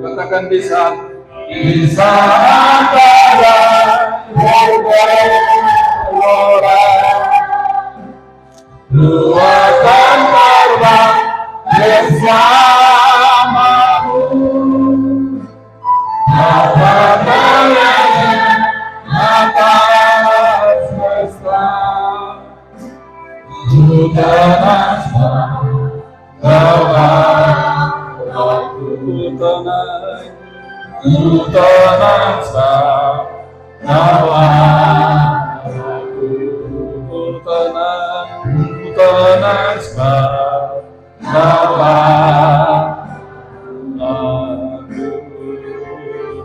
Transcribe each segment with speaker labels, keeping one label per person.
Speaker 1: Katakan di saat ada Lu akan terbang bersamamu. Apabila atas semesta juta nasta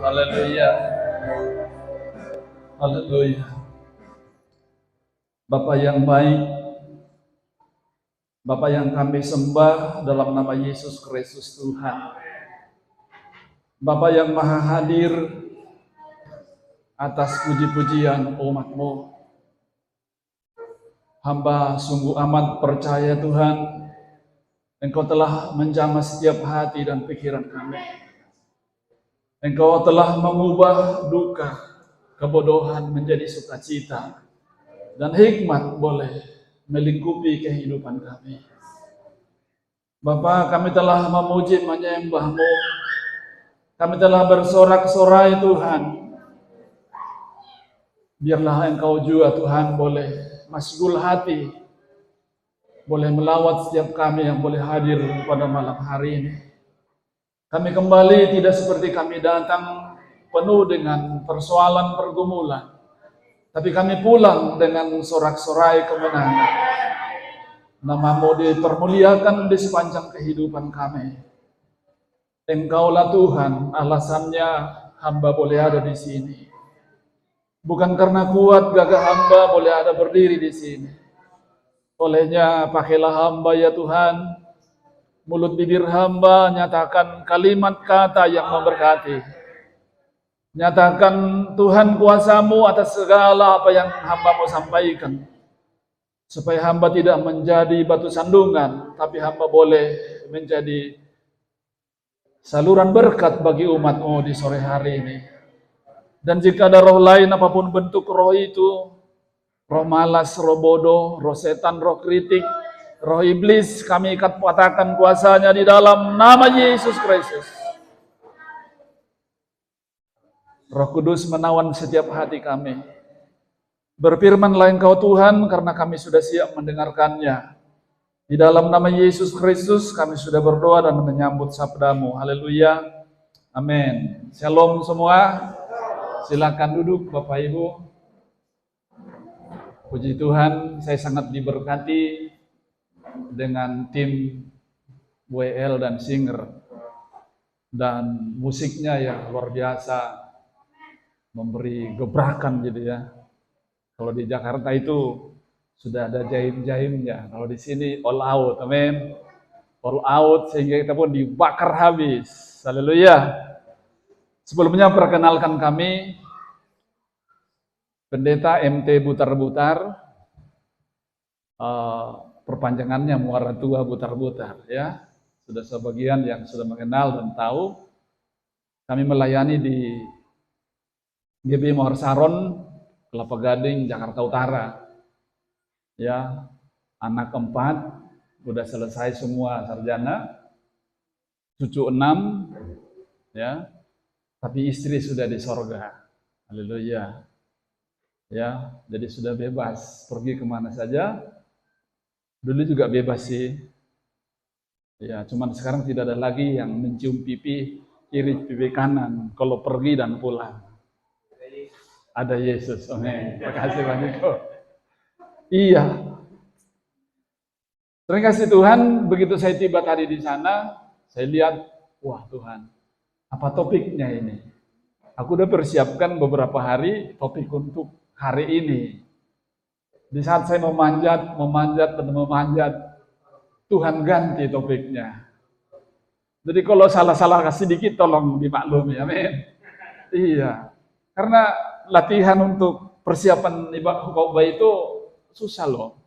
Speaker 1: Haleluya. Haleluya. Bapa yang baik, Bapa yang kami sembah dalam nama Yesus Kristus Tuhan. Bapa yang maha hadir atas puji-pujian umat-Mu. Hamba sungguh amat percaya Tuhan, Engkau telah menjamah setiap hati dan pikiran kami. Engkau telah mengubah duka, kebodohan menjadi sukacita, dan hikmat boleh melingkupi kehidupan kami. Bapa, kami telah memuji menyembah-Mu. Kami telah bersorak-sorai Tuhan. Biarlah Engkau juga Tuhan boleh masgul hati, boleh melawat setiap kami yang boleh hadir pada malam hari ini. Kami kembali tidak seperti kami datang penuh dengan persoalan pergumulan, tapi kami pulang dengan sorak-sorai kemenangan. Nama-Mu dipermuliakan di sepanjang kehidupan kami. Engkaulah Tuhan, alasannya hamba boleh ada di sini. Bukan karena kuat gagah hamba boleh ada berdiri di sini. Olehnya pakailah hamba ya Tuhan, mulut bibir hamba nyatakan kalimat kata yang memberkati. Nyatakan Tuhan kuasa-Mu atas segala apa yang hamba mau sampaikan. Supaya hamba tidak menjadi batu sandungan, tapi hamba boleh menjadi saluran berkat bagi umat-Mu di sore hari ini. Dan jika ada roh lain apapun bentuk roh itu, roh malas, roh bodoh, roh setan, roh kritik, roh iblis, kami ikat patahkan kuasanya di dalam nama Yesus Kristus. Roh Kudus menawan setiap hati kami. Berfirmanlah Engkau Tuhan, karena kami sudah siap mendengarkannya. Di dalam nama Yesus Kristus kami sudah berdoa dan menyambut sabda-Mu. Haleluya. Amin. Shalom semua. Silakan duduk Bapak Ibu. Puji Tuhan, saya sangat diberkati dengan tim WL dan Singer. Dan musiknya ya luar biasa, memberi gebrakan gitu ya. Kalau di Jakarta itu sudah ada jaim-jaimnya. Kalau di sini all out, amin. All out sehingga kita pun dibakar habis. Haleluya. Sebelumnya perkenalkan kami Pendeta MT Butar-Butar, perpanjangannya Muara Tua Butar-Butar ya. Sudah sebagian yang sudah mengenal dan tahu. Kami melayani di GB Mohar Saron, Kelapa Gading, Jakarta Utara. Ya, anak 4 udah selesai semua sarjana, cucu 6 ya, tapi istri sudah di sorga. Haleluya. Ya, jadi sudah bebas pergi kemana saja. Dulu juga bebas sih. Ya, cuman sekarang tidak ada lagi yang mencium pipi kiri, pipi kanan kalau pergi dan pulang. Ada Yesus. Amin. Terima kasih banyak. Iya. Terima kasih Tuhan, begitu saya tiba tadi di sana, saya lihat, wah Tuhan, apa topiknya ini? Aku udah persiapkan beberapa hari topik untuk hari ini. Di saat saya memanjat dan memanjat, Tuhan ganti topiknya. Jadi kalau salah-salah sedikit tolong dimaklumi, amin. Iya, karena latihan untuk persiapan ibadah khotbah itu susah loh.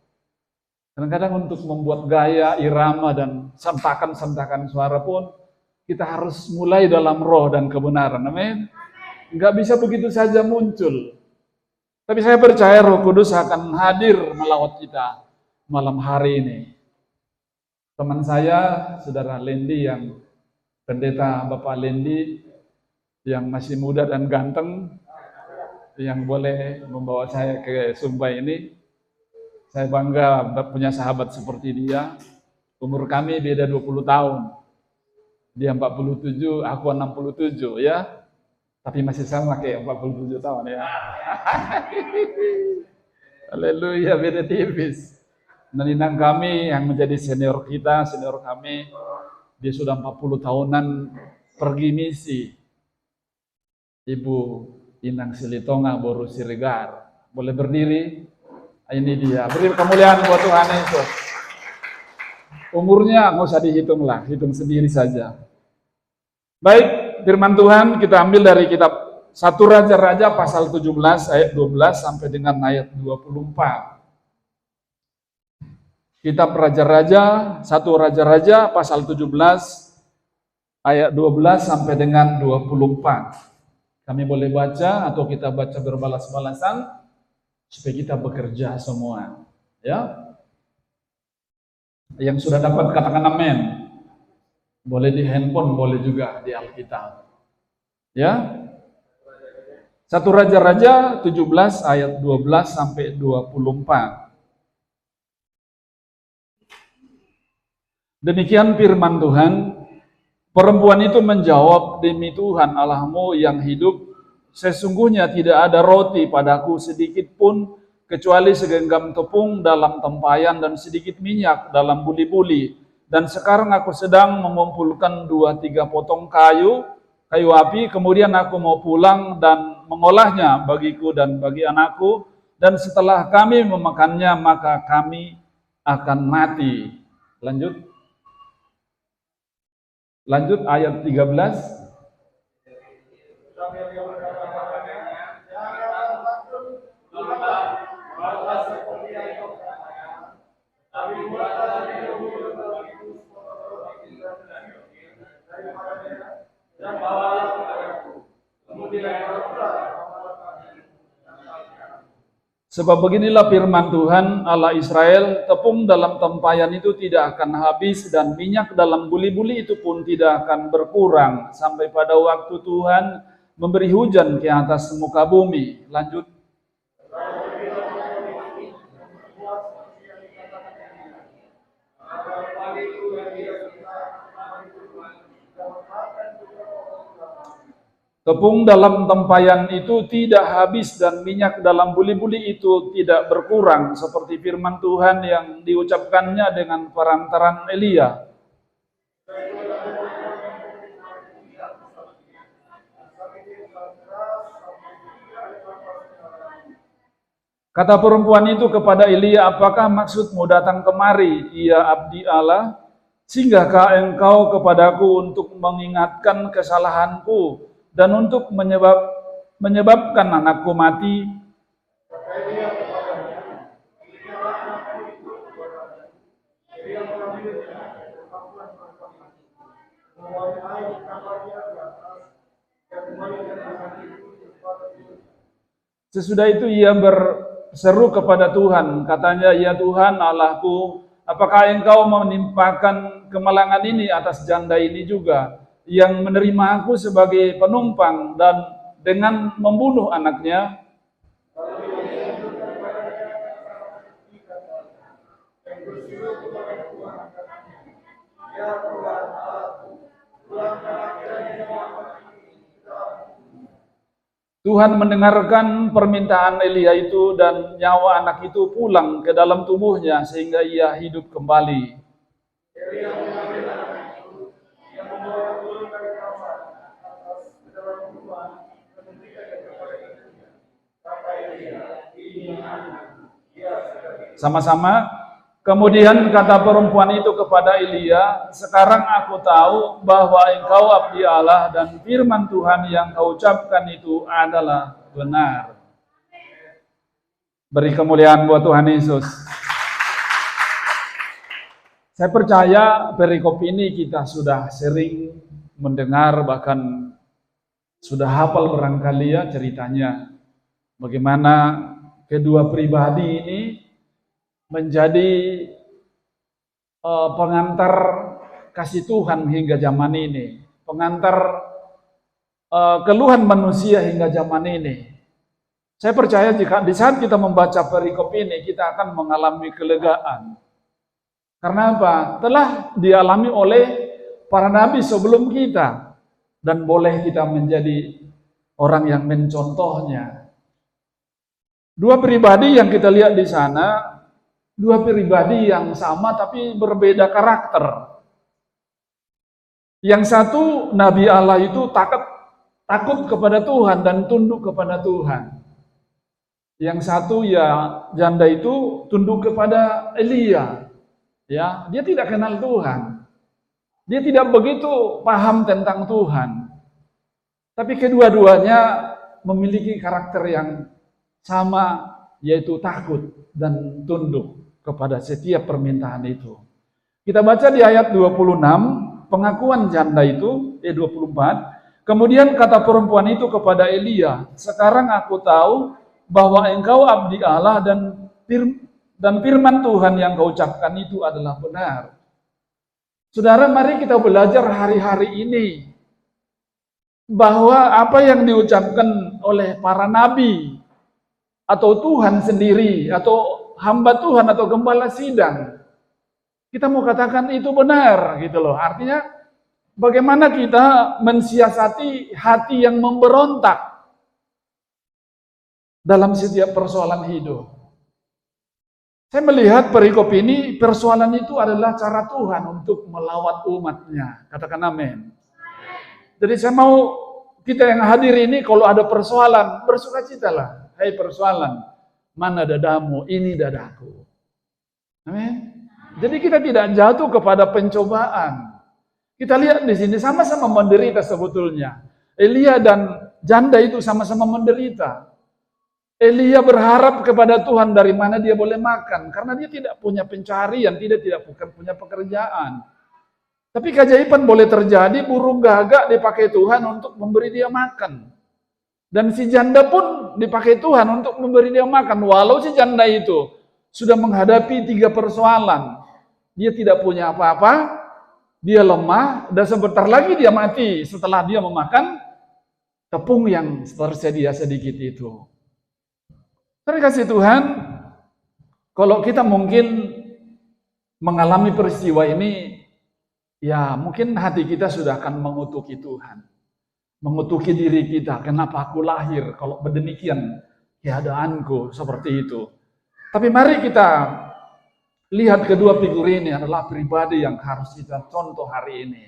Speaker 1: Kadang-kadang untuk membuat gaya, irama, dan sentakan-sentakan suara pun kita harus mulai dalam roh dan kebenaran, amin. Nggak bisa begitu saja muncul. Tapi saya percaya Roh Kudus akan hadir melawat kita malam hari ini. Teman saya, Saudara Lendi, yang pendeta Bapak Lendi, yang masih muda dan ganteng, yang boleh membawa saya ke Sumba ini. Saya bangga punya sahabat seperti dia. Umur kami beda 20 tahun. Dia 47, aku 67 ya. Tapi masih sama kayak 47 tahun ya. Haleluya, beda tipis. Nenek kami yang menjadi senior kami, dia sudah 40 tahunan pergi misi. Ibu Inang Silitonga Boru Siregar. Boleh berdiri? Ini dia. Beri kemuliaan buat Tuhan Yesus. Umurnya nggak usah dihitung lah, hitung sendiri saja. Baik, firman Tuhan kita ambil dari kitab 1 Raja-Raja pasal 17 ayat 12 sampai dengan ayat 24. Kitab Raja-Raja, 1 Raja-Raja pasal 17 ayat 12 sampai dengan 24. Kami boleh baca atau kita baca berbalas-balasan supaya kita bekerja semua. Ya. Yang sudah dapat katakan amin. Boleh di handphone, boleh juga di Alkitab. Ya. 1 Raja-Raja 17 ayat 12 sampai 24. Demikian firman Tuhan, perempuan itu menjawab, demi Tuhan Allahmu yang hidup, sesungguhnya tidak ada roti padaku sedikit pun, kecuali segenggam tepung dalam tempayan dan sedikit minyak dalam buli-buli. Dan sekarang aku sedang mengumpulkan 2-3 potong kayu api, kemudian aku mau pulang dan mengolahnya bagiku dan bagi anakku, dan setelah kami memakannya maka kami akan mati. Lanjut ayat 13. Sebab beginilah firman Tuhan Allah Israel, tepung dalam tempayan itu tidak akan habis dan minyak dalam buli-buli itu pun tidak akan berkurang sampai pada waktu Tuhan memberi hujan ke atas muka bumi. Lanjut. Tepung dalam tempayan itu tidak habis dan minyak dalam buli-buli itu tidak berkurang, seperti firman Tuhan yang diucapkannya dengan perantaran Elia. Kata perempuan itu kepada Elia, apakah maksudmu datang kemari, ia abdi Allah? Singgahkah engkau kepadaku untuk mengingatkan kesalahanku dan untuk menyebabkan anakku mati? Sesudah itu ia berseru kepada Tuhan, katanya, ya Tuhan Allahku, apakah engkau menimpakan kemalangan ini atas janda ini juga, yang menerima aku sebagai penumpang dan dengan membunuh anaknya? Tuhan mendengarkan permintaan Elia itu dan nyawa anak itu pulang ke dalam tubuhnya sehingga ia hidup kembali. Sama-sama. Kemudian kata perempuan itu kepada Elia, sekarang aku tahu bahwa engkau abdi Allah dan firman Tuhan yang kau ucapkan itu adalah benar. Beri kemuliaan buat Tuhan Yesus. Saya percaya perikop ini kita sudah sering mendengar, bahkan sudah hafal barangkali ya ceritanya. Bagaimana kedua pribadi ini menjadi pengantar kasih Tuhan hingga zaman ini, pengantar keluhan manusia hingga zaman ini. Saya percaya jika di saat kita membaca perikop ini, kita akan mengalami kelegaan. Karena apa? Telah dialami oleh para nabi sebelum kita, dan boleh kita menjadi orang yang mencontohnya. Dua pribadi yang kita lihat di sana, dua pribadi yang sama tapi berbeda karakter. Yang satu, Nabi Allah itu takut kepada Tuhan dan tunduk kepada Tuhan. Yang satu ya janda itu tunduk kepada Elia. Ya, dia tidak kenal Tuhan. Dia tidak begitu paham tentang Tuhan. Tapi kedua-duanya memiliki karakter yang sama, yaitu takut dan tunduk kepada setiap permintaan itu. Kita baca di ayat 26, pengakuan janda itu, 24. Kemudian kata perempuan itu kepada Elia, sekarang aku tahu bahwa engkau abdi Allah dan firman Tuhan yang kau ucapkan itu adalah benar. Saudara, mari kita belajar hari-hari ini bahwa apa yang diucapkan oleh para nabi atau Tuhan sendiri atau hamba Tuhan atau gembala sidang, kita mau katakan itu benar gitu loh. Artinya bagaimana kita mensiasati hati yang memberontak dalam setiap persoalan hidup. Saya melihat perikop ini, persoalan itu adalah cara Tuhan untuk melawat umatnya. Katakan amin. Jadi saya mau kita yang hadir ini kalau ada persoalan, bersukacitalah. Hai persoalan, mana dadamu? Ini dadaku. Amin. Jadi kita tidak jatuh kepada pencobaan. Kita lihat di sini sama-sama menderita sebetulnya. Elia dan janda itu sama-sama menderita. Elia berharap kepada Tuhan dari mana dia boleh makan, karena dia tidak punya pencarian, tidak punya pekerjaan. Tapi keajaiban boleh terjadi, burung gagak dipakai Tuhan untuk memberi dia makan. Dan si janda pun dipakai Tuhan untuk memberi dia makan. Walau si janda itu sudah menghadapi 3 persoalan. Dia tidak punya apa-apa, dia lemah, dan sebentar lagi dia mati setelah dia memakan tepung yang tersedia sedikit itu. Terkasih Tuhan, kalau kita mungkin mengalami peristiwa ini, ya mungkin hati kita sudah akan mengutuki Tuhan. Mengutuki diri kita, kenapa aku lahir kalau demikian keadaanku seperti itu. Tapi mari kita lihat kedua figur ini adalah pribadi yang harus kita contoh hari ini.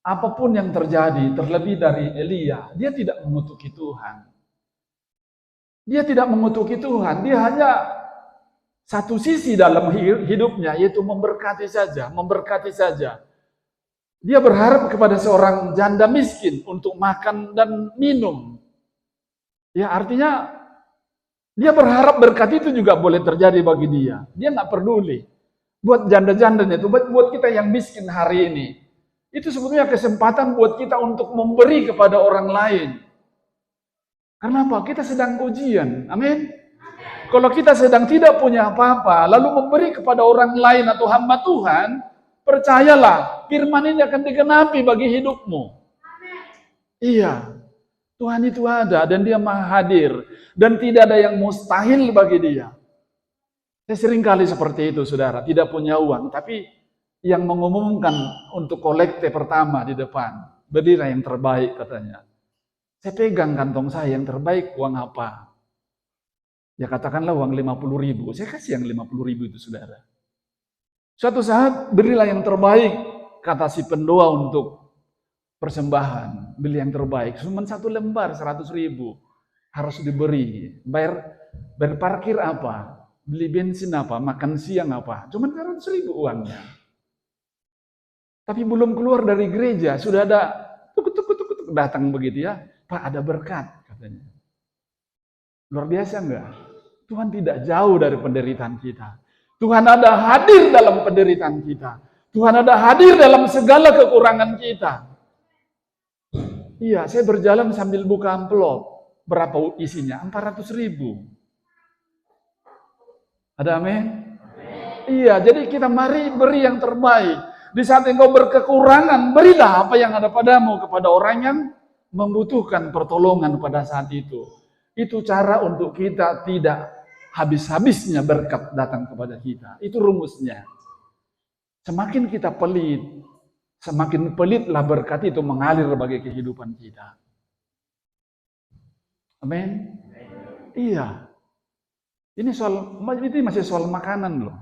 Speaker 1: Apapun yang terjadi, terlebih dari Elia, dia tidak mengutuki Tuhan. Dia tidak mengutuki Tuhan, dia hanya satu sisi dalam hidupnya, yaitu memberkati saja. Dia berharap kepada seorang janda miskin untuk makan dan minum. Ya, artinya dia berharap berkat itu juga boleh terjadi bagi dia. Dia nggak peduli. Buat janda-jandanya itu, buat kita yang miskin hari ini, itu sebetulnya kesempatan buat kita untuk memberi kepada orang lain. Karena apa? Kita sedang ujian. Amin. Kalau kita sedang tidak punya apa-apa, lalu memberi kepada orang lain atau hamba Tuhan, percayalah, firman ini akan digenapi bagi hidupmu. Iya, Tuhan itu ada dan dia maha hadir. Dan tidak ada yang mustahil bagi dia. Saya sering kali seperti itu, saudara. Tidak punya uang, tapi yang mengumumkan untuk kolekte pertama di depan. Berilah yang terbaik katanya. Saya pegang kantong saya yang terbaik, uang apa? Ya katakanlah uang 50.000. Saya kasih yang 50.000 itu, saudara. Suatu saat berilah yang terbaik, kata si pendoa untuk persembahan. Beli yang terbaik, cuma 1 lembar 100.000. harus diberi. Bayar parkir apa? Beli bensin apa? Makan siang apa? Cuma 400.000 uangnya. Tapi belum keluar dari gereja, sudah ada tuk datang begitu ya. Pak, ada berkat katanya. Luar biasa enggak? Tuhan tidak jauh dari penderitaan kita. Tuhan ada hadir dalam penderitaan kita. Tuhan ada hadir dalam segala kekurangan kita. Iya, saya berjalan sambil buka amplop. Berapa isinya? 400.000. Ada amin? Iya, jadi kita mari beri yang terbaik. Di saat engkau berkekurangan, berilah apa yang ada padamu kepada orang yang membutuhkan pertolongan pada saat itu. Itu cara untuk kita tidak habis-habisnya berkat datang kepada kita. Itu rumusnya. Semakin kita pelit, semakin pelitlah berkat itu mengalir bagi kehidupan kita. Amin. Iya. Ini masih soal makanan loh.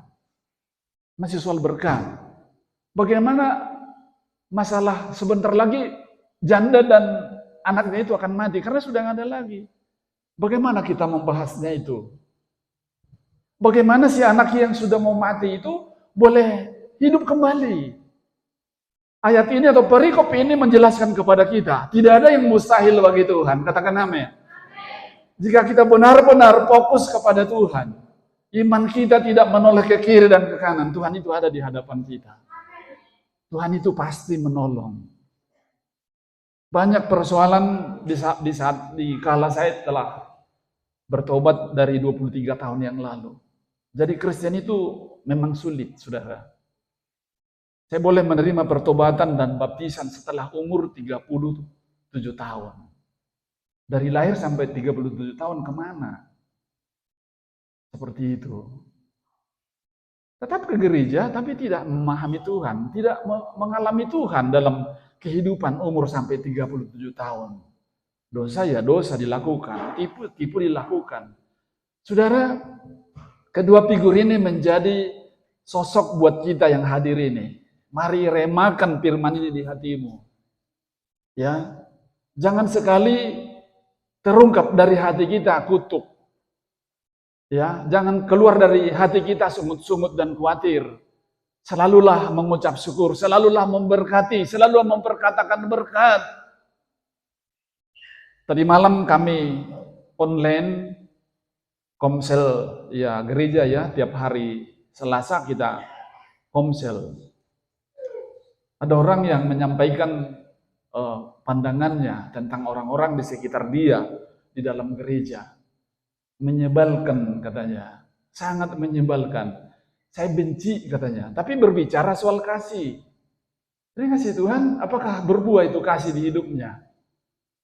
Speaker 1: Masih soal berkat. Bagaimana masalah sebentar lagi janda dan anaknya itu akan mati karena sudah nggak ada lagi. Bagaimana kita membahasnya itu? Bagaimana si anak yang sudah mau mati itu boleh hidup kembali? Ayat ini atau perikop ini menjelaskan kepada kita, tidak ada yang mustahil bagi Tuhan. Katakan amin. Jika kita benar-benar fokus kepada Tuhan, iman kita tidak menoleh ke kiri dan ke kanan, Tuhan itu ada di hadapan kita. Tuhan itu pasti menolong. Banyak persoalan di kala saya telah bertobat dari 23 tahun yang lalu. Jadi Kristen itu memang sulit, saudara. Saya boleh menerima pertobatan dan baptisan setelah umur 37 tahun. Dari lahir sampai 37 tahun kemana? Seperti itu. Tetap ke gereja, tapi tidak memahami Tuhan. Tidak mengalami Tuhan dalam kehidupan umur sampai 37 tahun. Dosa ya dosa dilakukan, tipu dilakukan. Saudara, kedua figur ini menjadi sosok buat kita yang hadir ini. Mari remakan firman ini di hatimu. Ya, jangan sekali terungkap dari hati kita kutuk. Ya, jangan keluar dari hati kita sungut-sungut dan khawatir. Selalulah mengucap syukur, selalulah memberkati, selalu memperkatakan berkat. Tadi malam kami online komsel ya gereja ya, tiap hari Selasa kita komsel. Ada orang yang menyampaikan pandangannya tentang orang-orang di sekitar dia di dalam gereja. Menyebalkan katanya, sangat menyebalkan. Saya benci katanya, tapi berbicara soal kasih. Terima kasih Tuhan, apakah berbuah itu kasih di hidupnya?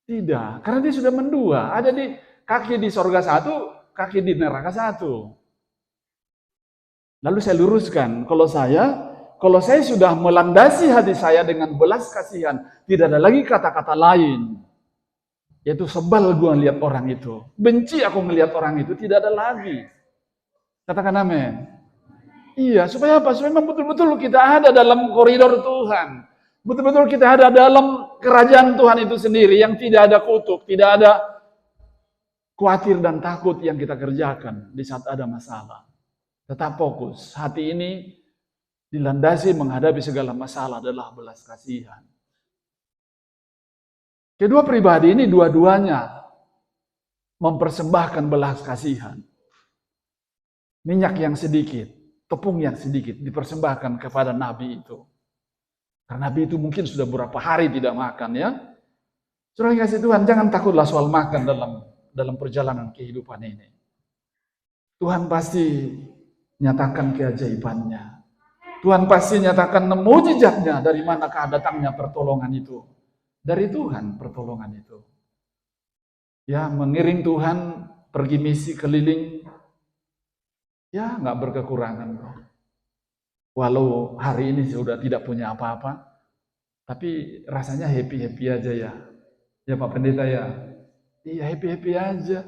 Speaker 1: Tidak, karena dia sudah mendua. Ada di kaki di sorga satu, kaki di neraka satu. Lalu saya luruskan, kalau saya sudah melandasi hati saya dengan belas kasihan, tidak ada lagi kata-kata lain. Yaitu sebal gue ngeliat orang itu. Benci aku ngeliat orang itu, tidak ada lagi. Katakan amin. Iya, supaya apa? Supaya memang betul-betul kita ada dalam koridor Tuhan. Betul-betul kita ada dalam kerajaan Tuhan itu sendiri, yang tidak ada kutuk, tidak ada khawatir dan takut yang kita kerjakan di saat ada masalah. Tetap fokus. Hati ini dilandasi menghadapi segala masalah adalah belas kasihan. Kedua pribadi ini dua-duanya mempersembahkan belas kasihan. Minyak yang sedikit, tepung yang sedikit dipersembahkan kepada Nabi itu. Karena Nabi itu mungkin sudah beberapa hari tidak makan ya. Saudara kasih Tuhan, jangan takutlah soal makan dalam perjalanan kehidupan ini. Tuhan pasti nyatakan keajaibannya. Tuhan pasti nyatakan mukjizatnya dari manakah datangnya pertolongan itu. Dari Tuhan pertolongan itu. Ya, mengiring Tuhan pergi misi keliling. Ya, nggak berkekurangan. Walau hari ini sudah tidak punya apa-apa, tapi rasanya happy-happy aja ya. Ya Pak Pendeta ya. Iya, happy-happy aja.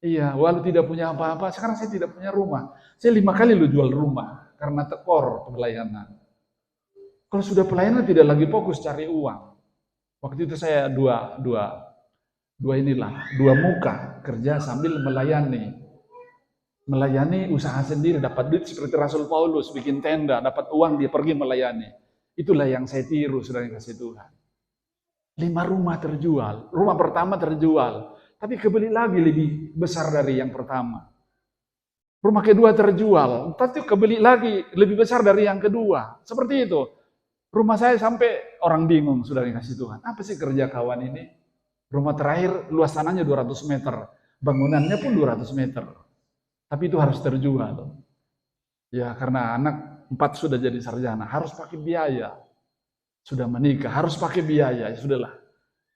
Speaker 1: Iya, walau tidak punya apa-apa, sekarang saya tidak punya rumah. Saya 5 kali lo jual rumah karena tekor pelayanan. Kalau sudah pelayanan tidak lagi fokus cari uang. Waktu itu saya dua dua muka, kerja sambil melayani. Melayani usaha sendiri, dapat duit seperti Rasul Paulus, bikin tenda, dapat uang, dia pergi melayani. Itulah yang saya tiru, saudara yang kasih Tuhan. 5 rumah terjual, rumah pertama terjual, tapi kebeli lagi lebih besar dari yang pertama. Rumah kedua terjual, tapi kebeli lagi lebih besar dari yang kedua. Seperti itu. Rumah saya sampai orang bingung, saudara yang kasih Tuhan. Apa sih kerja kawan ini? Rumah terakhir luas tanahnya 200 meter, bangunannya pun 200 meter. Tapi itu harus terjual. Ya, karena anak 4 sudah jadi sarjana, harus pakai biaya. Sudah menikah, harus pakai biaya. Ya sudahlah.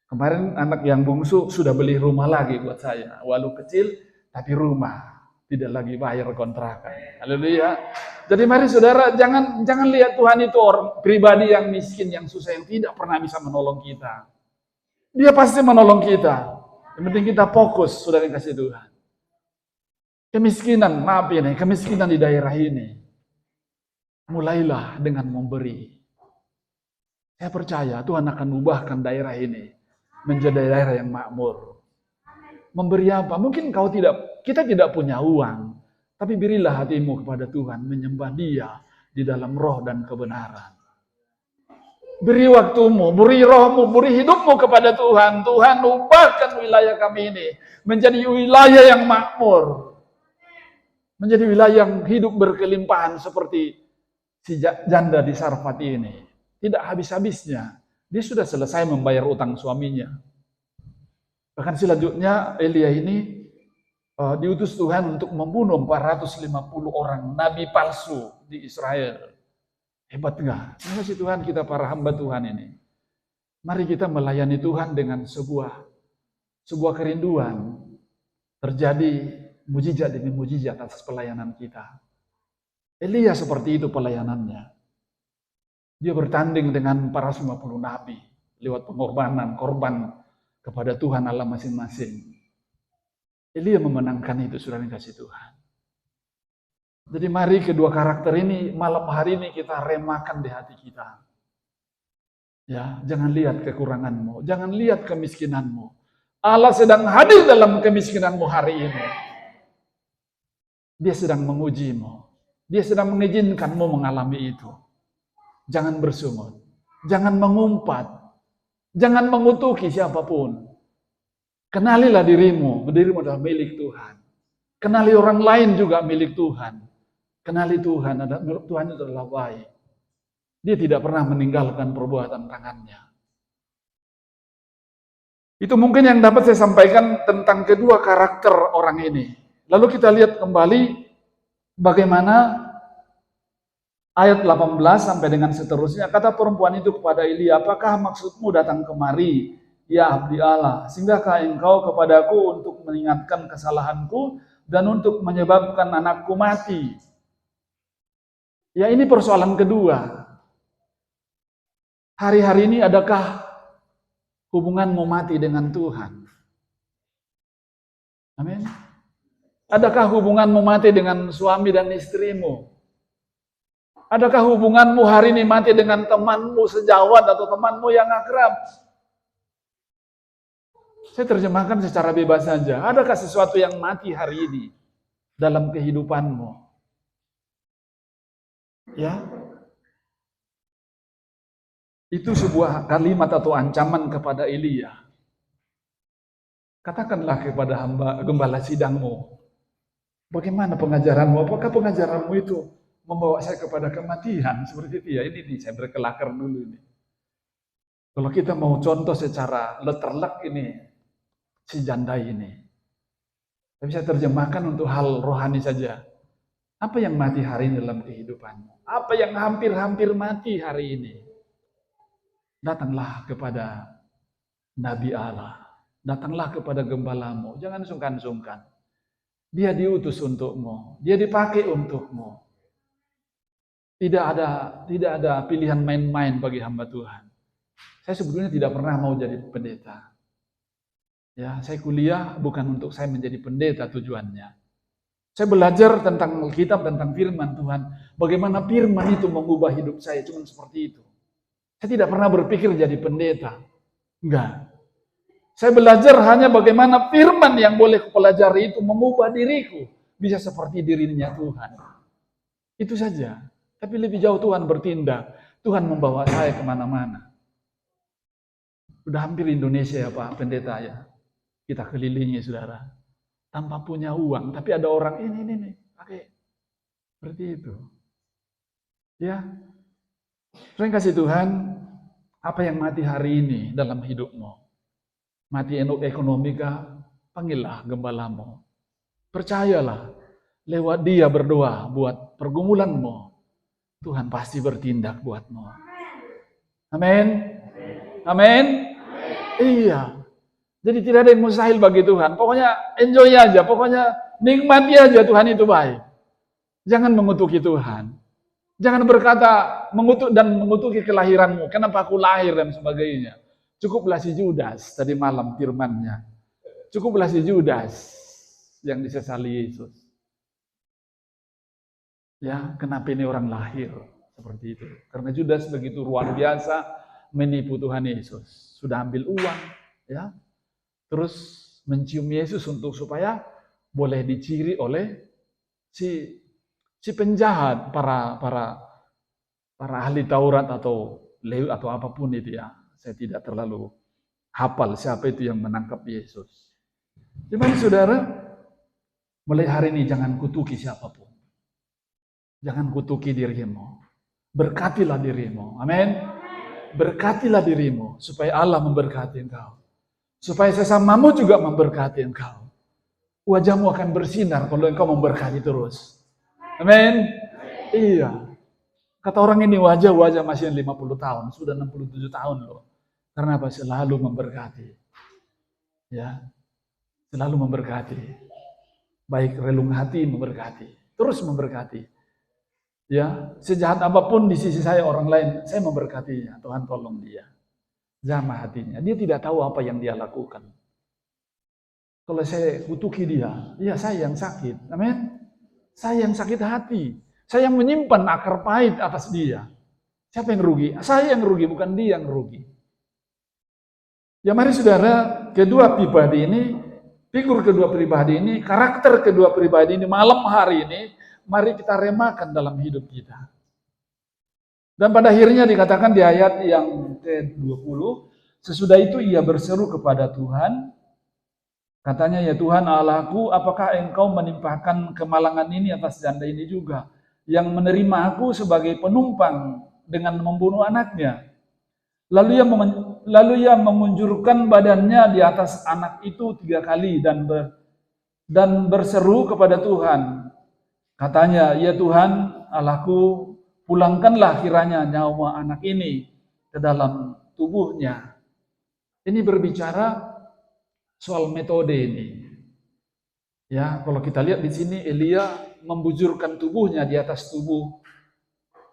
Speaker 1: Kemarin anak yang bungsu sudah beli rumah lagi buat saya. Walau kecil, tapi rumah. Tidak lagi bayar kontrakan. Haleluya. Jadi mari saudara, jangan lihat Tuhan itu orang pribadi yang miskin, yang susah, yang tidak pernah bisa menolong kita. Dia pasti menolong kita. Yang penting kita fokus, saudara yang kasih Tuhan. Kemiskinan, maaf ini, kemiskinan di daerah ini. Mulailah dengan memberi. Saya percaya Tuhan akan ubahkan daerah ini menjadi daerah yang makmur. Memberi apa? Mungkin kita tidak punya uang, tapi berilah hatimu kepada Tuhan, menyembah Dia di dalam roh dan kebenaran. Beri waktumu, beri rohmu, beri hidupmu kepada Tuhan. Tuhan ubahkan wilayah kami ini menjadi wilayah yang makmur. Menjadi wilayah yang hidup berkelimpahan seperti si janda di Sarfat ini. Tidak habis-habisnya. Dia sudah selesai membayar utang suaminya. Bahkan selanjutnya Elia ini diutus Tuhan untuk membunuh 450 orang nabi palsu di Israel. Hebat enggak? Terima kasih Tuhan, kita para hamba Tuhan ini. Mari kita melayani Tuhan dengan sebuah kerinduan. Terjadi mujizat demi mujizat atas pelayanan kita. Elia seperti itu pelayanannya. Dia bertanding dengan para 50 nabi lewat pengorbanan, korban kepada Tuhan Allah masing-masing. Elia memenangkan itu, saudara yang kasih Tuhan. Jadi mari kedua karakter ini malam hari ini kita remakan di hati kita. Ya, jangan lihat kekuranganmu, jangan lihat kemiskinanmu. Allah sedang hadir dalam kemiskinanmu hari ini. Dia sedang mengujimu. Dia sedang mengizinkanmu mengalami itu. Jangan bersungut. Jangan mengumpat. Jangan mengutuki siapapun. Kenalilah dirimu. Dirimu adalah milik Tuhan. Kenali orang lain juga milik Tuhan. Kenali Tuhan. Tuhan itu adalah baik. Dia tidak pernah meninggalkan perbuatan tangannya. Itu mungkin yang dapat saya sampaikan tentang kedua karakter orang ini. Lalu kita lihat kembali bagaimana ayat 18 sampai dengan seterusnya. Kata perempuan itu kepada Elia, apakah maksudmu datang kemari, ya abdi Allah? Singgahkah engkau kepadaku untuk mengingatkan kesalahanku dan untuk menyebabkan anakku mati? Ya, ini persoalan kedua. Hari-hari ini adakah hubunganmu mati dengan Tuhan? Amin. Adakah hubunganmu mati dengan suami dan istrimu? Adakah hubunganmu hari ini mati dengan temanmu sejawat atau temanmu yang akrab? Saya terjemahkan secara bebas saja. Adakah sesuatu yang mati hari ini dalam kehidupanmu? Ya. Itu sebuah kalimat atau ancaman kepada Elia. Katakanlah kepada hamba gembala sidangmu, bagaimana pengajaranmu? Apakah pengajaranmu itu membawa saya kepada kematian? Seperti itu ya. Ini saya berkelakar dulu ini. Kalau kita mau contoh secara letterlek ini, si janda ini. Tapi saya terjemahkan untuk hal rohani saja. Apa yang mati hari ini dalam kehidupanmu? Apa yang hampir-hampir mati hari ini? Datanglah kepada Nabi Allah. Datanglah kepada gembalamu. Jangan sungkan-sungkan. Dia diutus untukmu. Dia dipakai untukmu. Tidak ada pilihan main-main bagi hamba Tuhan. Saya sebetulnya tidak pernah mau jadi pendeta. Ya, saya kuliah bukan untuk saya menjadi pendeta tujuannya. Saya belajar tentang Alkitab, tentang firman Tuhan. Bagaimana firman itu mengubah hidup saya. Cuma seperti itu. Saya tidak pernah berpikir jadi pendeta. Enggak. Saya belajar hanya bagaimana firman yang boleh kupelajari itu mengubah diriku. Bisa seperti dirinya Tuhan. Itu saja. Tapi lebih jauh Tuhan bertindak. Tuhan membawa saya kemana-mana. Udah hampir Indonesia ya Pak Pendeta ya. Kita kelilingi saudara. Tanpa punya uang. Tapi ada orang ini pakai. Seperti itu. Ya. Terima kasih Tuhan. Apa yang mati hari ini dalam hidupmu? Mati ekonomi kah? Panggillah gembalamu. Percayalah, lewat dia berdoa buat pergumulanmu. Tuhan pasti bertindak buatmu. Amin. Amin. Iya. Jadi tidak ada yang mustahil bagi Tuhan. Pokoknya enjoy aja, pokoknya nikmati aja Tuhan itu baik. Jangan mengutuki Tuhan. Jangan berkata mengutuki kelahiranmu. Kenapa aku lahir dan sebagainya. Cukuplah si Judas tadi malam firman-Nya. Cukuplah si Judas yang disesali Yesus. Ya, kenapa ini orang lahir seperti itu? Karena Judas begitu luar biasa menipu Tuhan Yesus. Sudah ambil uang, ya. Terus mencium Yesus untuk supaya boleh diciri oleh si penjahat, para ahli Taurat atau Lewi atau apapun itu ya. Saya tidak terlalu hafal siapa itu yang menangkap Yesus. Gimana saudara? Mulai hari ini jangan kutuki siapapun. Jangan kutuki dirimu. Berkatilah dirimu. Amin. Berkatilah dirimu supaya Allah memberkati engkau. Supaya sesamamu juga memberkati engkau. Wajahmu akan bersinar kalau engkau memberkati terus. Amin. Iya. Kata orang ini wajah masih 50 tahun, sudah 67 tahun loh. Karena apa? Selalu memberkati. Ya. Selalu memberkati. Baik relung hati memberkati. Terus memberkati. Ya, sejahat apapun di sisi saya orang lain, saya memberkatinya. Tuhan tolong dia. Jamah hatinya. Dia tidak tahu apa yang dia lakukan. Kalau saya kutuki dia, ya saya yang sakit. Amin. Saya yang sakit hati. Saya yang menyimpan akar pahit atas dia. Siapa yang rugi? Saya yang rugi, bukan dia yang rugi. Ya mari saudara, figur kedua pribadi ini, karakter kedua pribadi ini, malam hari ini, mari kita remakan dalam hidup kita. Dan pada akhirnya dikatakan di ayat yang ke-20, sesudah itu ia berseru kepada Tuhan, katanya, ya Tuhan Allahku, apakah engkau menimpakan kemalangan ini atas janda ini juga, yang menerima aku sebagai penumpang dengan membunuh anaknya. Lalu ia mengunjurkan badannya di atas anak itu 3 kali dan berseru kepada Tuhan. Katanya, ya Tuhan Allahku, pulangkanlah kiranya nyawa anak ini ke dalam tubuhnya. Ini berbicara soal metode ini. Ya, kalau kita lihat di sini Elia membujurkan tubuhnya di atas tubuh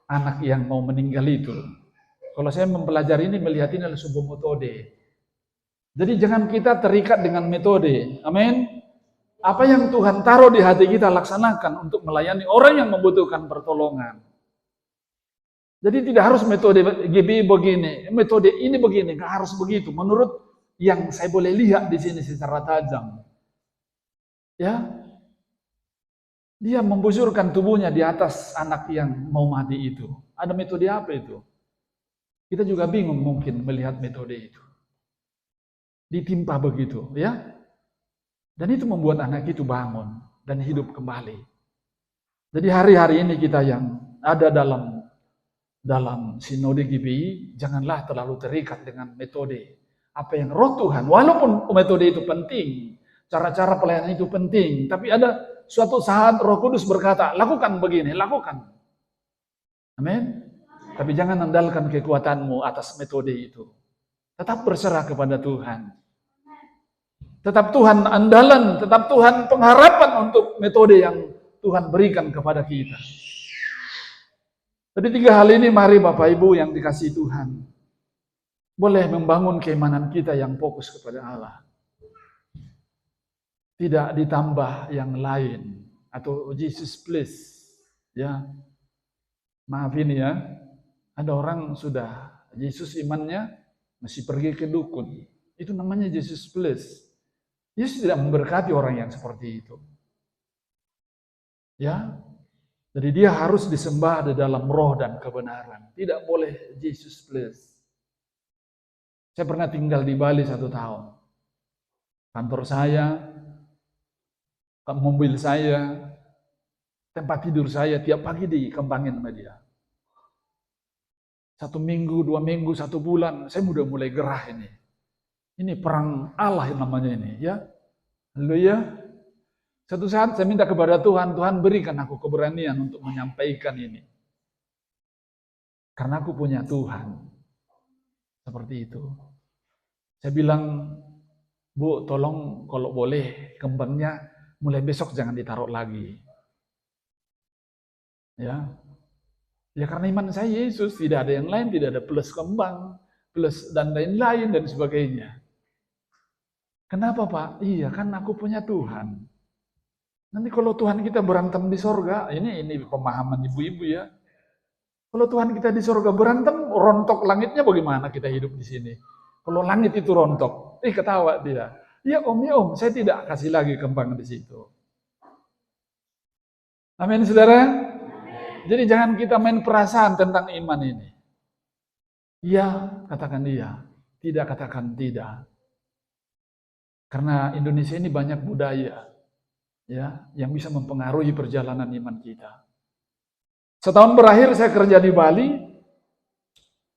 Speaker 1: anak yang mau meninggal itu. Kalau saya mempelajari ini, melihat ini adalah sebuah metode. Jadi jangan kita terikat dengan metode. Amin. Apa yang Tuhan taruh di hati kita laksanakan untuk melayani orang yang membutuhkan pertolongan. Jadi tidak harus metode GB begini, metode ini begini, nggak harus begitu. Menurut yang saya boleh lihat di sini secara tajam. Ya, dia membujurkan tubuhnya di atas anak yang mau mati itu. Ada metode apa itu? Kita juga bingung mungkin melihat metode itu. Ditimpa begitu, ya. Dan itu membuat anak itu bangun dan hidup kembali. Jadi hari-hari ini kita yang ada dalam sinode GBI, janganlah terlalu terikat dengan metode. Apa yang roh Tuhan, walaupun metode itu penting, cara-cara pelayanan itu penting, tapi ada suatu saat Roh Kudus berkata, lakukan begini, lakukan. Amin. Tapi jangan andalkan kekuatanmu atas metode itu. Tetap berserah kepada Tuhan. Tetap Tuhan andalan, tetap Tuhan pengharapan untuk metode yang Tuhan berikan kepada kita. Jadi 3 hal ini mari Bapak Ibu yang dikasihi Tuhan. Boleh membangun keimanan kita yang fokus kepada Allah. Tidak ditambah yang lain. Atau Jesus please. Ya. Maaf ini ya. Ada orang sudah Yesus imannya masih pergi ke dukun. Itu namanya Jesus plus. Yesus tidak memberkati orang yang seperti itu. Ya, jadi dia harus disembah di dalam roh dan kebenaran. Tidak boleh Jesus plus. Saya pernah tinggal di Bali 1 tahun. Kantor saya, mobil saya, tempat tidur saya tiap pagi dikembangin sama dia. 1 minggu, 2 minggu, 1 bulan, saya udah mulai gerah ini. Ini perang Allah namanya ini, ya. Haleluya. Satu saat saya minta kepada Tuhan, Tuhan berikan aku keberanian untuk menyampaikan ini. Karena aku punya Tuhan. Seperti itu. Saya bilang, Bu, tolong kalau boleh kembangnya mulai besok jangan ditaruh lagi. Ya. Ya karena iman saya Yesus, tidak ada yang lain, tidak ada plus kembang, plus dan lain-lain dan sebagainya. Kenapa Pak? Iya kan aku punya Tuhan. Nanti kalau Tuhan kita berantem di sorga, ini pemahaman ibu-ibu ya. Kalau Tuhan kita di sorga berantem, rontok langitnya bagaimana kita hidup di sini? Kalau langit itu rontok, ketawa dia. Ya om, saya tidak kasih lagi kembang di situ. Amin saudara. Jadi jangan kita main perasaan tentang iman ini. Iya, katakan iya. Tidak, katakan tidak. Karena Indonesia ini banyak budaya ya yang bisa mempengaruhi perjalanan iman kita. Setahun berakhir saya kerja di Bali,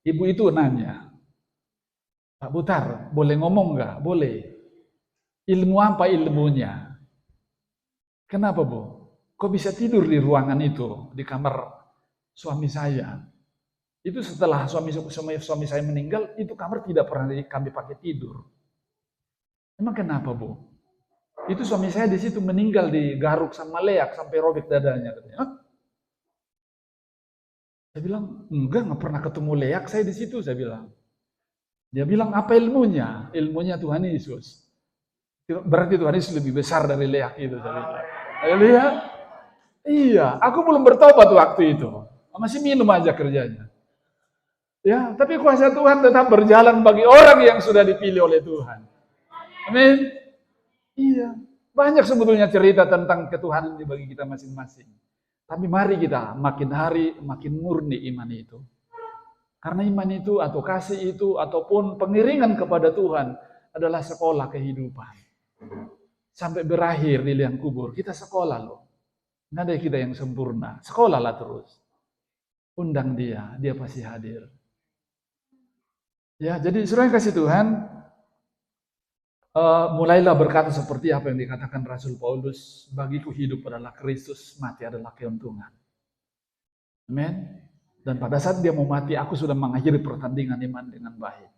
Speaker 1: ibu itu nanya, Pak Butar, boleh ngomong nggak? Boleh. Ilmu apa ilmunya? Kenapa Bu? Kok bisa tidur di ruangan itu, di kamar suami saya? Itu setelah suami saya meninggal, itu kamar tidak pernah kami pakai tidur. Emang kenapa Bu? Itu suami saya di situ meninggal digaruk sama leak sampai robek dadanya. Katanya. Hah? Saya bilang, enggak pernah ketemu leak saya di situ, saya bilang. Dia bilang, apa ilmunya? Ilmunya Tuhan Yesus. Berarti Tuhan Yesus lebih besar dari leak itu, saya bilang. Lihat? Iya, aku belum bertobat waktu itu. Masih minum aja kerjanya. Ya, tapi kuasa Tuhan tetap berjalan bagi orang yang sudah dipilih oleh Tuhan. Amin. Iya, banyak sebetulnya cerita tentang ketuhanan bagi kita masing-masing. Tapi mari kita makin hari makin murni iman itu. Karena iman itu atau kasih itu ataupun pengiringan kepada Tuhan adalah sekolah kehidupan. Sampai berakhir di liang kubur, kita sekolah loh. Nggak ada kita yang sempurna. Sekolahlah terus. Undang dia pasti hadir. Ya, jadi saudara yang kasih Tuhan, mulailah berkata seperti apa yang dikatakan Rasul Paulus, bagiku hidup adalah Kristus, mati adalah keuntungan. Amin. Dan pada saat dia mau mati, aku sudah mengakhiri pertandingan iman dengan baik.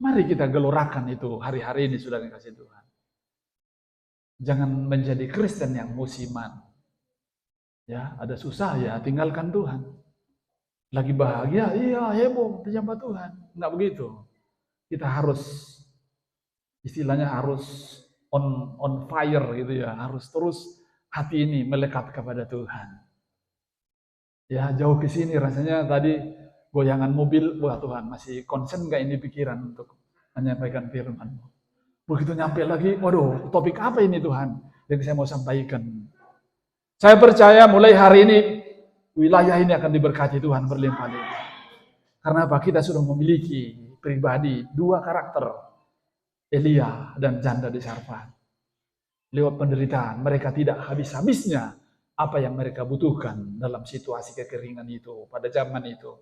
Speaker 1: Mari kita gelorakan itu hari-hari ini, saudara yang kasih Tuhan. Jangan menjadi Kristen yang musiman. Ya, ada susah ya, tinggalkan Tuhan. Lagi bahagia, iya heboh, terjamah Tuhan. Enggak begitu. Kita harus istilahnya harus on fire gitu ya, harus terus hati ini melekat kepada Tuhan. Ya jauh ke sini rasanya tadi goyangan mobil, wah Tuhan masih konsen nggak ini pikiran untuk menyampaikan firman-Mu. Begitu nyampe lagi, waduh topik apa ini Tuhan yang saya mau sampaikan. Saya percaya mulai hari ini wilayah ini akan diberkati Tuhan berlimpah-limpah. Karena apa? Kita sudah memiliki pribadi 2 karakter. Elia dan janda di Sarfat. Lewat penderitaan, mereka tidak habis-habisnya apa yang mereka butuhkan dalam situasi kekeringan itu, pada zaman itu.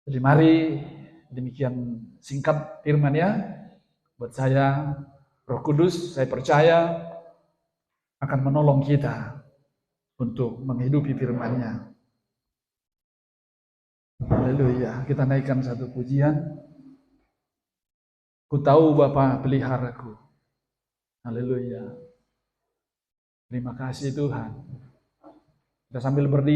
Speaker 1: Jadi mari, demikian singkat firman ya. Buat saya, Roh Kudus, saya percaya akan menolong kita untuk menghidupi firman-Nya. Haleluya, kita naikkan satu pujian. Ku tahu Bapa peliharaku. Haleluya. Terima kasih Tuhan. Kita sambil berdiri.